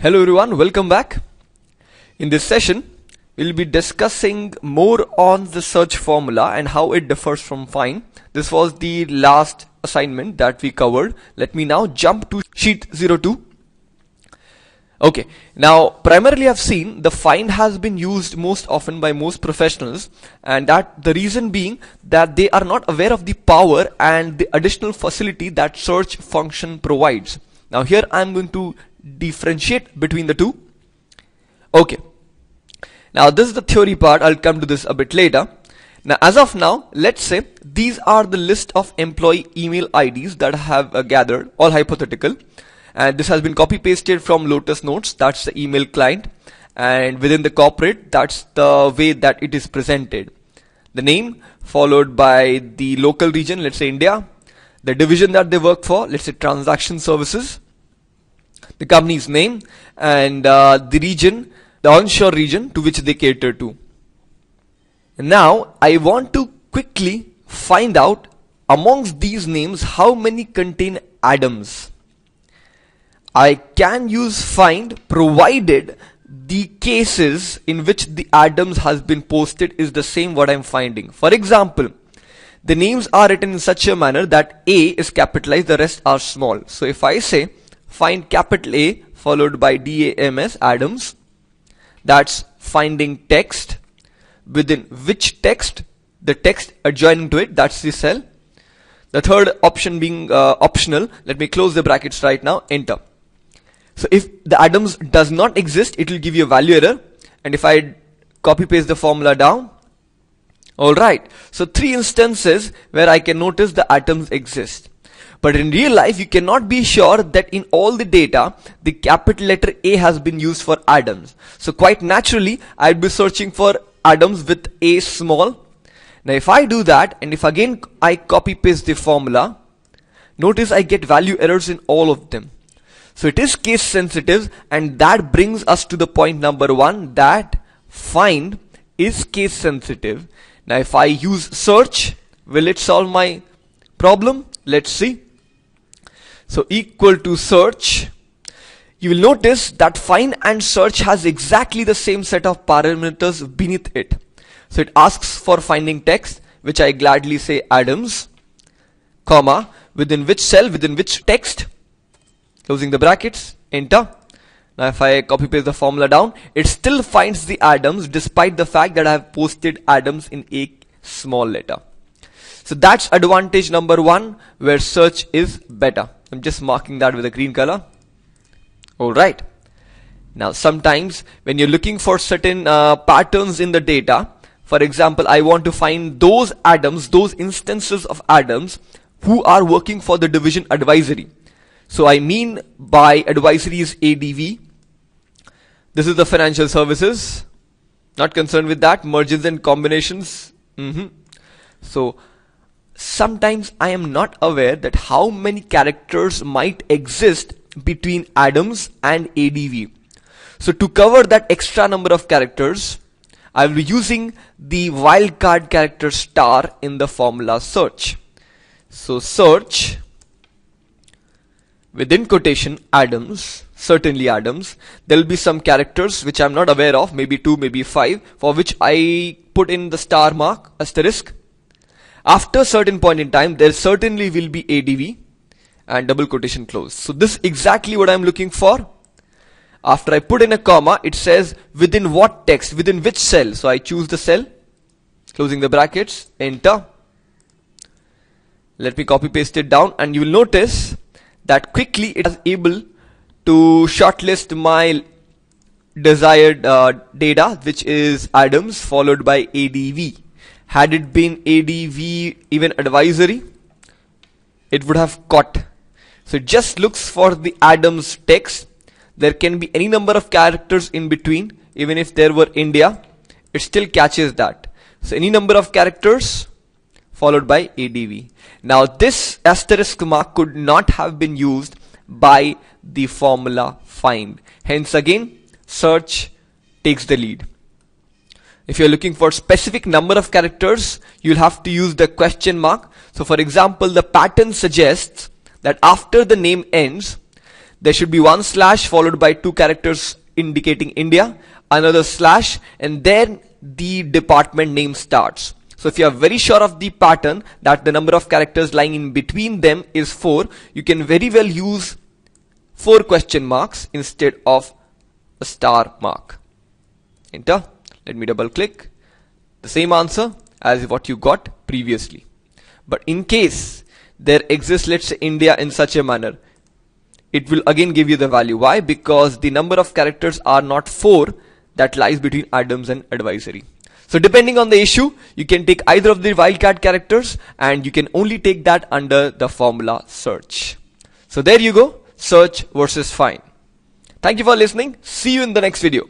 Hello everyone, welcome back. In this session, we'll be discussing more on the search formula and how it differs from find. This was the last assignment that we covered. Let me now jump to sheet 02. Okay, now primarily I've seen the find has been used most often by most professionals, and that the reason being that they are not aware of the power and the additional facility that search function provides. Now here I'm going to differentiate between the two. Okay, now this is the theory part. I'll come to this a bit later. Now as of now, let's say these are the list of employee email IDs that I have gathered, all hypothetical, and this has been copy pasted from Lotus Notes, that's the email client, and within the corporate, that's the way that it is presented. The name followed by the local region, let's say India, the division that they work for, let's say transaction services, the company's name, and the region, the onshore region to which they cater to. And now I want to quickly find out amongst these names how many contain Adams. I can use find provided the cases in which the Adams has been posted is the same what I'm finding. For example, the names are written in such a manner that A is capitalized, the rest are small. So if I say find capital A followed by DAMS, Adams, that's finding text, within which text, the text adjoining to it, that's the cell. The third option being optional, let me close the brackets right now, enter. So if the Adams does not exist, it will give you a value error, and if I copy paste the formula down, alright, so 3 instances where I can notice the atoms exist. But in real life, you cannot be sure that in all the data, the capital letter A has been used for Adams. So quite naturally, I'd be searching for Adams with A small. Now if I do that, and if again I copy paste the formula, notice I get value errors in all of them. So it is case sensitive, and that brings us to the point number 1, that find is case sensitive. Now if I use search, will it solve my problem? Let's see. So equal to search, you will notice that find and search has exactly the same set of parameters beneath it. So it asks for finding text, which I gladly say Adams, comma, within which cell, within which text, closing the brackets, enter. Now if I copy paste the formula down, it still finds the Adams despite the fact that I have posted Adams in a small letter. So that's advantage number 1, where search is better. I'm just marking that with a green color. Alright. Now sometimes when you're looking for certain patterns in the data, for example, I want to find those Adams, those instances of Adams who are working for the division advisory. So I mean by advisory is ADV. This is the financial services. Not concerned with that. Mergers and combinations. So sometimes I am not aware that how many characters might exist between Adams and ADV. So to cover that extra number of characters, I will be using the wildcard character star in the formula search. So search, within quotation, Adams, certainly Adams. There will be some characters which I'm not aware of, maybe 2, maybe 5, for which I put in the star mark, asterisk. After a certain point in time, there certainly will be ADV and double quotation close. So this is exactly what I'm looking for. After I put in a comma, it says within what text, within which cell. So I choose the cell, closing the brackets, enter. Let me copy paste it down, and you will notice that quickly it is able to shortlist my desired data, which is Adams followed by ADV. Had it been ADV even advisory, it would have caught. So it just looks for the Adams text. There can be any number of characters in between. Even if there were India, it still catches that. So any number of characters followed by ADV. Now this asterisk mark could not have been used by the formula find. Hence again, search takes the lead. If you're looking for specific number of characters, you'll have to use the question mark. So for example, the pattern suggests that after the name ends, there should be one slash followed by two characters indicating India, another slash, and then the department name starts. So if you are very sure of the pattern that the number of characters lying in between them is 4, you can very well use 4 question marks instead of a star mark. Enter. Let me double click. The same answer as what you got previously. But in case there exists, let's say, India in such a manner, it will again give you the value. Why? Because the number of characters are not 4 that lies between Adams and advisory. So depending on the issue, you can take either of the wildcard characters, and you can only take that under the formula search. So there you go, search versus find. Thank you for listening. See you in the next video.